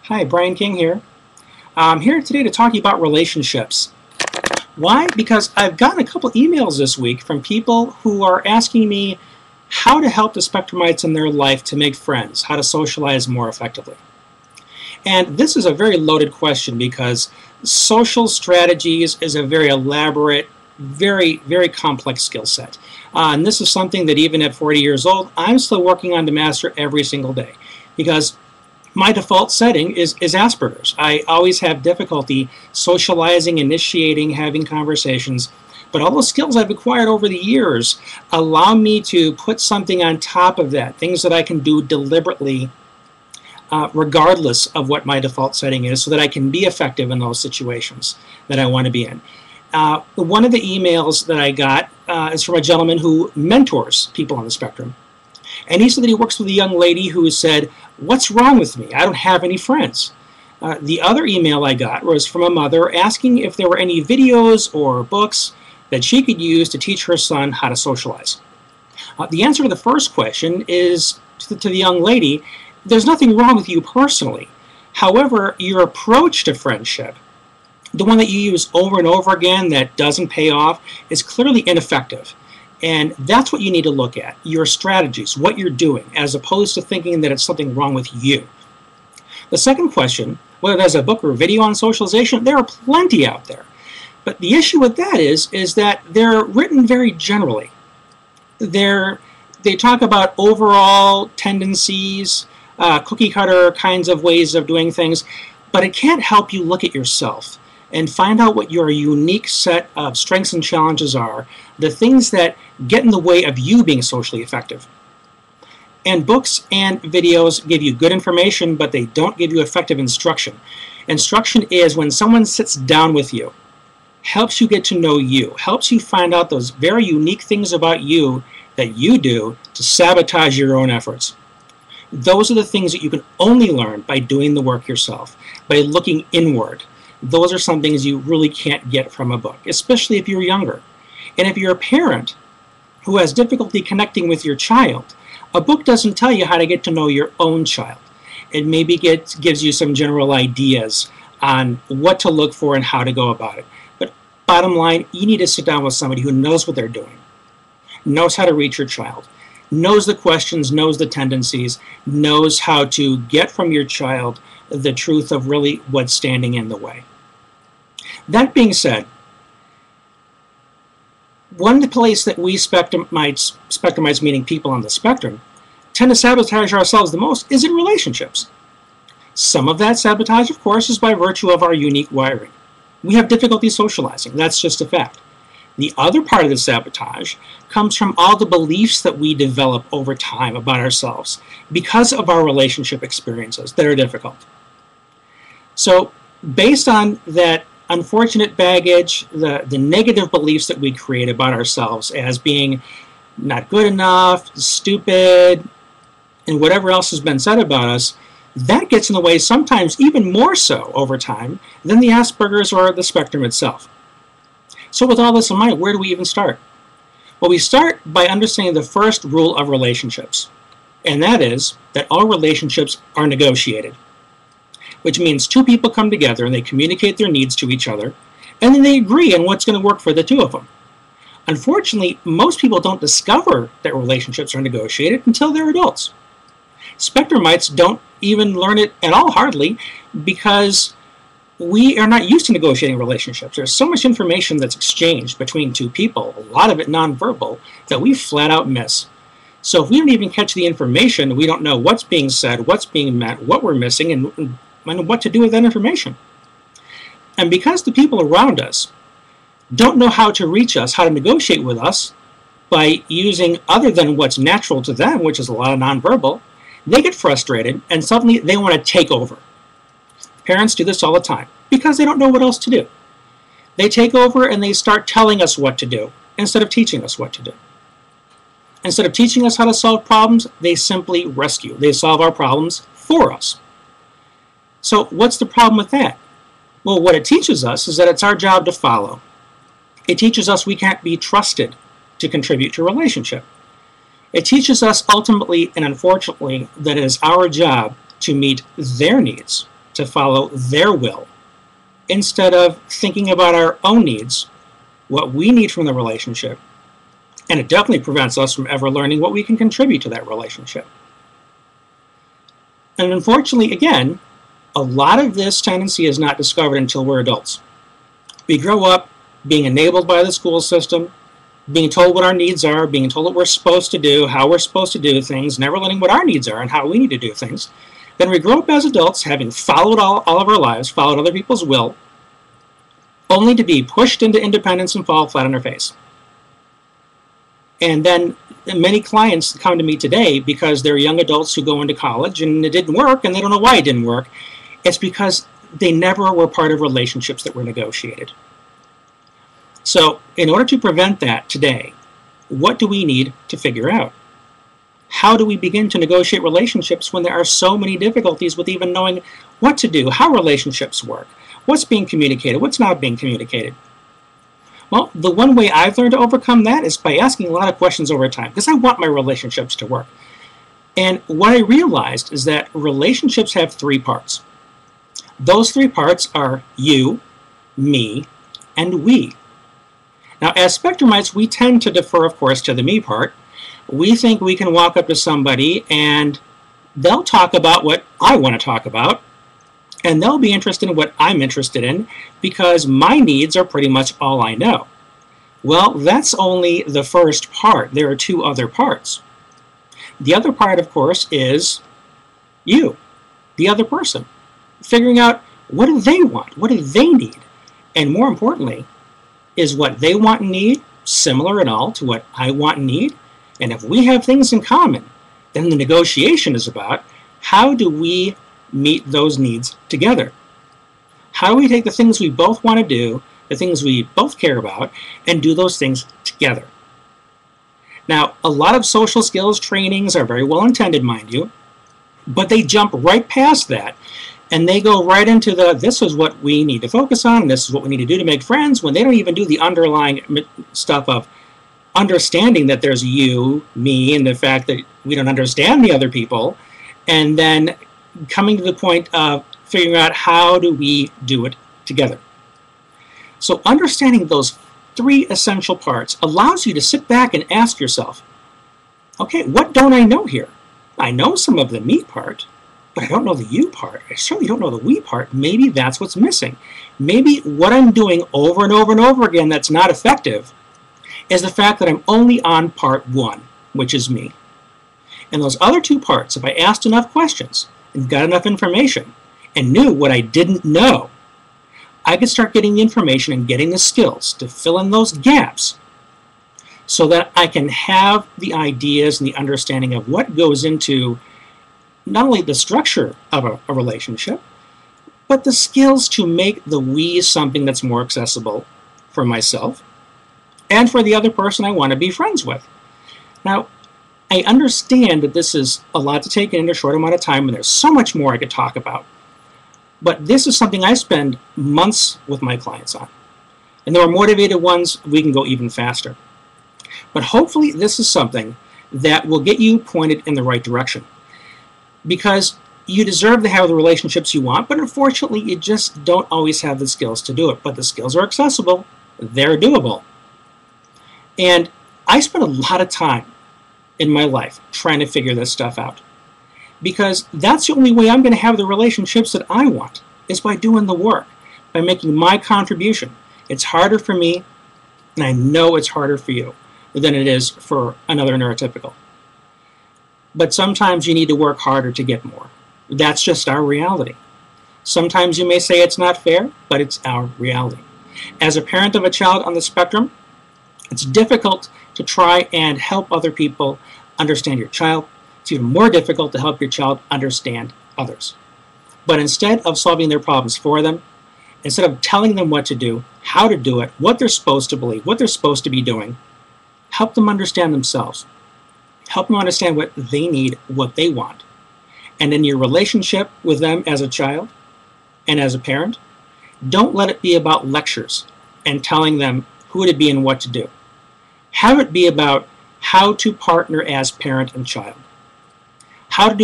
Hi, Brian King here. I'm here today to talk to you about relationships. Why? Because I've gotten a couple emails this week from people who are asking me how to help the Spectrumites in their life to make friends, how to socialize more effectively. And this is a very loaded question because social strategies is a very elaborate, very complex skill set. And this is something that even at 40 years old, I'm still working on to master every single day because my default setting is Asperger's. I always have difficulty socializing, initiating, having conversations, but all the skills I've acquired over the years allow me to put something on top of that, things that I can do deliberately regardless of what my default setting is so that I can be effective in those situations that I want to be in. One of the emails that I got is from a gentleman who mentors people on the spectrum. And he said that he works with a young lady who said, "What's wrong with me? I don't have any friends." The other email I got was from a mother asking if there were any videos or books that she could use to teach her son how to socialize. The answer to the first question is to the young lady, there's nothing wrong with you personally. However, your approach to friendship, the one that you use over and over again that doesn't pay off, is clearly ineffective. And that's what you need to look at, your strategies, what you're doing, as opposed to thinking that it's something wrong with you. The second question, whether there's a book or a video on socialization, there are plenty out there. But the issue with that is that they're written very generally. They talk about overall tendencies, cookie cutter kinds of ways of doing things, but it can't help you look at yourself and find out what your unique set of strengths and challenges are, the things that get in the way of you being socially effective. And books and videos give you good information, but they don't give you effective instruction. Instruction is when someone sits down with you, helps you get to know you, helps you find out those very unique things about you that you do to sabotage your own efforts. Those are the things that you can only learn by doing the work yourself, by looking inward. Those are some things you really can't get from a book, especially if you're younger. And if you're a parent who has difficulty connecting with your child, a book doesn't tell you how to get to know your own child. It maybe gives you some general ideas on what to look for and how to go about it. But bottom line, you need to sit down with somebody who knows what they're doing, knows how to reach your child, knows the questions, knows the tendencies, knows how to get from your child the truth of really what's standing in the way. That being said, one place that we Spectrumites meaning people on the spectrum, tend to sabotage ourselves the most is in relationships. Some of that sabotage, of course, is by virtue of our unique wiring. We have difficulty socializing. That's just a fact. The other part of the sabotage comes from all the beliefs that we develop over time about ourselves because of our relationship experiences that are difficult. So based on that unfortunate baggage, the negative beliefs that we create about ourselves as being not good enough, stupid, and whatever else has been said about us, that gets in the way sometimes even more so over time than the Asperger's or the spectrum itself. So with all this in mind, where do we even start? Well, we start by understanding the first rule of relationships, and that is that all relationships are negotiated, which means two people come together and they communicate their needs to each other, and then they agree on what's going to work for the two of them. Unfortunately, most people don't discover that relationships are negotiated until they're adults. Spectrumites don't even learn it at all, hardly, because we are not used to negotiating relationships. There's so much information that's exchanged between two people, a lot of it nonverbal, that we flat out miss. So if we don't even catch the information, we don't know what's being said, what's being meant, what we're missing, and what to do with that information. And because the people around us don't know how to reach us, how to negotiate with us by using other than what's natural to them, which is a lot of nonverbal, they get frustrated and suddenly they want to take over. Parents do this all the time because they don't know what else to do. They take over and they start telling us what to do instead of teaching us what to do. Instead of teaching us how to solve problems, they simply rescue. They solve our problems for us. So what's the problem with that? Well, what it teaches us is that it's our job to follow. It teaches us we can't be trusted to contribute to a relationship. It teaches us ultimately and unfortunately that it is our job to meet their needs to follow their will instead of thinking about our own needs, what we need from the relationship, and it definitely prevents us from ever learning what we can contribute to that relationship. And unfortunately, again, a lot of this tendency is not discovered until we're adults. We grow up being enabled by the school system, being told what our needs are, being told what we're supposed to do, how we're supposed to do things, never learning what our needs are and how we need to do things. Then we grow up as adults, having followed all of our lives, followed other people's will, only to be pushed into independence and fall flat on our face. And then many clients come to me today because they're young adults who go into college and it didn't work and they don't know why it didn't work. It's because they never were part of relationships that were negotiated. So in order to prevent that today, what do we need to figure out? How do we begin to negotiate relationships when there are so many difficulties with even knowing what to do, how relationships work, what's being communicated, what's not being communicated? Well, the one way I've learned to overcome that is by asking a lot of questions over time, because I want my relationships to work. And what I realized is that relationships have three parts. Those three parts are you, me, and we. Now, as Spectrumites, we tend to defer, of course, to the me part. We think we can walk up to somebody and they'll talk about what I want to talk about, and they'll be interested in what I'm interested in because my needs are pretty much all I know. Well, that's only the first part. There are two other parts. The other part, of course, is you, the other person. Figuring out what do they want, what do they need, and more importantly, is what they want and need similar at all to what I want and need? And if we have things in common, then the negotiation is about how do we meet those needs together? How do we take the things we both want to do, the things we both care about, and do those things together? Now, a lot of social skills trainings are very well intended, mind you, but they jump right past that and they go right into this is what we need to focus on, and this is what we need to do to make friends, when they don't even do the underlying stuff of understanding that there's you, me, and the fact that we don't understand the other people, and then coming to the point of figuring out how do we do it together. So understanding those three essential parts allows you to sit back and ask yourself, okay, what don't I know here? I know some of the me part, but I don't know the you part. I certainly don't know the we part. Maybe that's what's missing. Maybe what I'm doing over and over and over again that's not effective is the fact that I'm only on part one, which is me. And those other two parts, if I asked enough questions and got enough information and knew what I didn't know, I could start getting the information and getting the skills to fill in those gaps so that I can have the ideas and the understanding of what goes into not only the structure of a relationship, but the skills to make the we something that's more accessible for myself and for the other person I want to be friends with. Now, I understand that this is a lot to take in a short amount of time, and there's so much more I could talk about. But this is something I spend months with my clients on. And the more motivated ones, we can go even faster. But hopefully this is something that will get you pointed in the right direction. Because you deserve to have the relationships you want, but unfortunately you just don't always have the skills to do it. But the skills are accessible, they're doable. And I spent a lot of time in my life trying to figure this stuff out. Because that's the only way I'm going to have the relationships that I want, is by doing the work, by making my contribution. It's harder for me, and I know it's harder for you than it is for another neurotypical. But sometimes you need to work harder to get more. That's just our reality. Sometimes you may say it's not fair, but it's our reality. As a parent of a child on the spectrum, it's difficult to try and help other people understand your child. It's even more difficult to help your child understand others. But instead of solving their problems for them, instead of telling them what to do, how to do it, what they're supposed to believe, what they're supposed to be doing, help them understand themselves. Help them understand what they need, what they want. And in your relationship with them as a child and as a parent, don't let it be about lectures and telling them who to be and what to do. Have it be about how to partner as parent and child. How to do